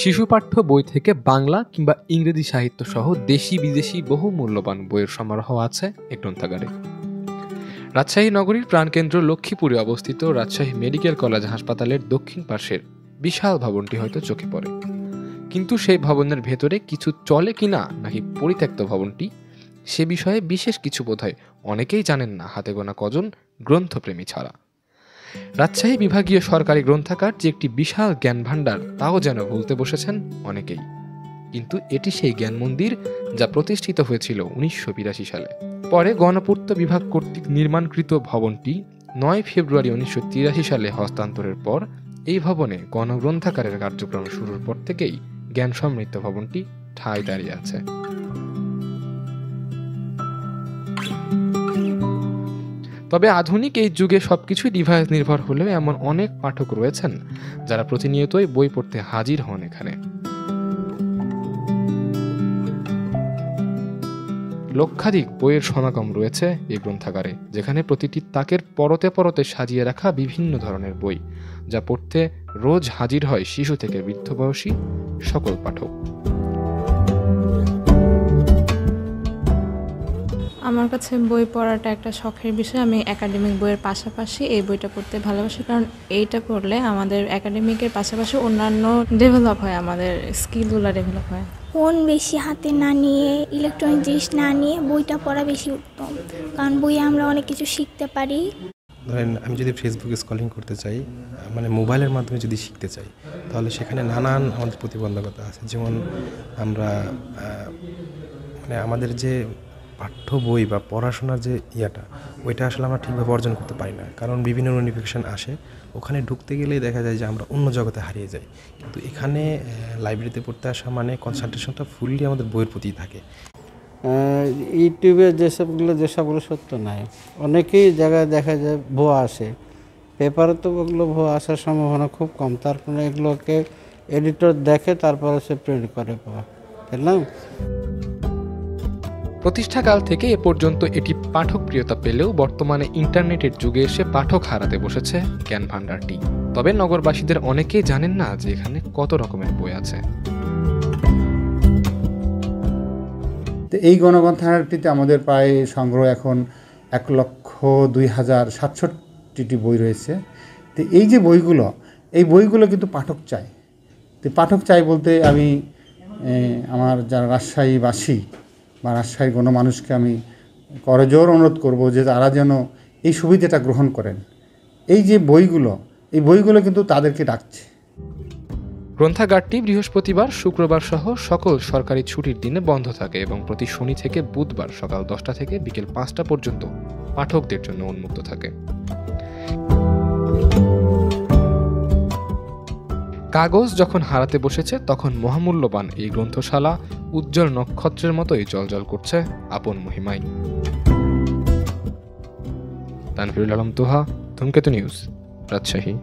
শিশুপাঠ্য বই থেকে বাংলা কিংবা ইংরেজি সাহিত্য সহ দেশি বিদেশি বহু মূল্যবান বইয়ের সমারোহ আছে এই গ্রন্থাগারে। রাজশাহী নগরীর প্রাণকেন্দ্র লক্ষ্মীপুরে অবস্থিত রাজশাহী মেডিকেল কলেজ হাসপাতালের দক্ষিণ পাশের বিশাল ভবনটি হয়তো চোখে পড়ে, কিন্তু সেই ভবনের ভেতরে কিছু চলে কিনা নাকি পরিত্যক্ত ভবনটি, সে বিষয়ে বিশেষ কিছু বোধহয় অনেকেই জানেন না, হাতে গোনা কজন গ্রন্থপ্রেমী ছাড়া। রাজশাহী বিভাগীয় সরকারি গ্রন্থাগার যে একটি বিশাল জ্ঞান ভাণ্ডার, তাও যেন ভুলতে বসেছেন অনেকেই। কিন্তু এটি সেই জ্ঞান মন্দির যা প্রতিষ্ঠিত হয়েছিল 1982 সালে। পরে গণপূর্ত বিভাগ কর্তৃক নির্মাণকৃত ভবনটি 9 ফেব্রুয়ারি 1983 সালে হস্তান্তরের পর এই ভবনে গণগ্রন্থাগারের কার্যক্রম শুরুর পর থেকেই জ্ঞান সমৃদ্ধ ভবনটি ঠাঁই দাঁড়িয়ে আছে। তবে আধুনিক এই যুগে সবকিছুই ডিভাইস নির্ভর হলেও এমন অনেক পাঠক রয়েছেন যারা প্রতিনিয়তই বই পড়তে হাজির হন এখানে। লক্ষাধিক বইয়ের সমাগম রয়েছে এই গ্রন্থাগারে, যেখানে প্রতিটি তাকের পরতে পরতে সাজিয়ে রাখা বিভিন্ন ধরনের বই, যা পড়তে রোজ হাজির হয় শিশু থেকে বৃদ্ধ বয়সী সকল পাঠক। আমার কাছে বই পড়াটা একটা শখের বিষয়। আমি একাডেমিক বইয়ের পাশাপাশি এই বইটা পড়তে ভালোবাসি, কারণ এইটা পড়লে আমাদের একাডেমিকের পাশাপাশি অন্যান্য ডেভেলপ হয়, আমাদের স্কিলগুলো ডেভেলপ হয়। ফোন বেশি হাতে না নিয়ে, ইলেকট্রনিক জিনিস না নিয়ে বইটা পড়া বেশি উত্তম, কারণ বইয়ে আমরা অনেক কিছু শিখতে পারি। ধরেন আমি যদি ফেসবুকে স্ক্রলিং করতে চাই, মানে মোবাইলের মাধ্যমে যদি শিখতে চাই, তাহলে সেখানে নানান আমাদের প্রতিবন্ধকতা আছে। যেমন আমরা মানে আমাদের যে পাঠ্য বই বা পড়াশোনার যে ওইটা আসলে আমরা ঠিকভাবে অর্জন করতে পারি না, কারণ বিভিন্ন নোটিফিকেশান আসে, ওখানে ঢুকতে গেলেই দেখা যায় যে আমরা অন্য জগতে হারিয়ে যাই। কিন্তু এখানে লাইব্রেরিতে পড়তে আসা মানে কনসেন্ট্রেশনটা ফুললি আমাদের বইয়ের প্রতিই থাকে। ইউটিউবে যেসবগুলো সত্য নয়, অনেকেই জায়গায় দেখা যায় ভুয়া আসে, পেপারে তো ওগুলো ভুয়া আসার সম্ভাবনা খুব কম। তারপরে এগুলোকে এডিটর দেখে তারপরে সে প্রিন্ট করে পাওয়া, বুঝলাম। প্রতিষ্ঠাকাল থেকে এ পর্যন্ত এটি পাঠক প্রিয়তা পেলেও বর্তমানে ইন্টারনেটের যুগে এসে পাঠক হারাতে বসেছে জ্ঞান ভাণ্ডারটি। তবে নগরবাসীদের অনেকেই জানেন না যে এখানে কত রকমের বই আছে। এই গণগ্রন্থাগারটিতে আমাদের প্রায় সংগ্রহ এখন 1,02,067টি বই রয়েছে। তো এই যে বইগুলো কিন্তু পাঠক চায়। তো পাঠক চাই বলতে আমি আমার যারা রাজশাহীবাসী বা রাজশাহীর গণমানুষকে আমি করজোর অনুরোধ করব যে তারা যেন এই সুবিধাটা গ্রহণ করেন। এই বইগুলো কিন্তু তাদেরকে ডাকছে। গ্রন্থাগারটি বৃহস্পতিবার, শুক্রবার সহ সকল সরকারি ছুটির দিনে বন্ধ থাকে এবং প্রতি শনি থেকে বুধবার সকাল 10টা থেকে বিকেল 5টা পর্যন্ত পাঠকদের জন্য উন্মুক্ত থাকে। কাগজ যখন হারাতে বসেছে, তখন মহামূল্যবান এই গ্রন্থশালা উজ্জ্বল নক্ষত্রের মতোই জ্বলজ্বল করছে আপন মহিমায়। তানভীরুল আলম তোহা, ধূমকেতু নিউজ, রাজশাহী।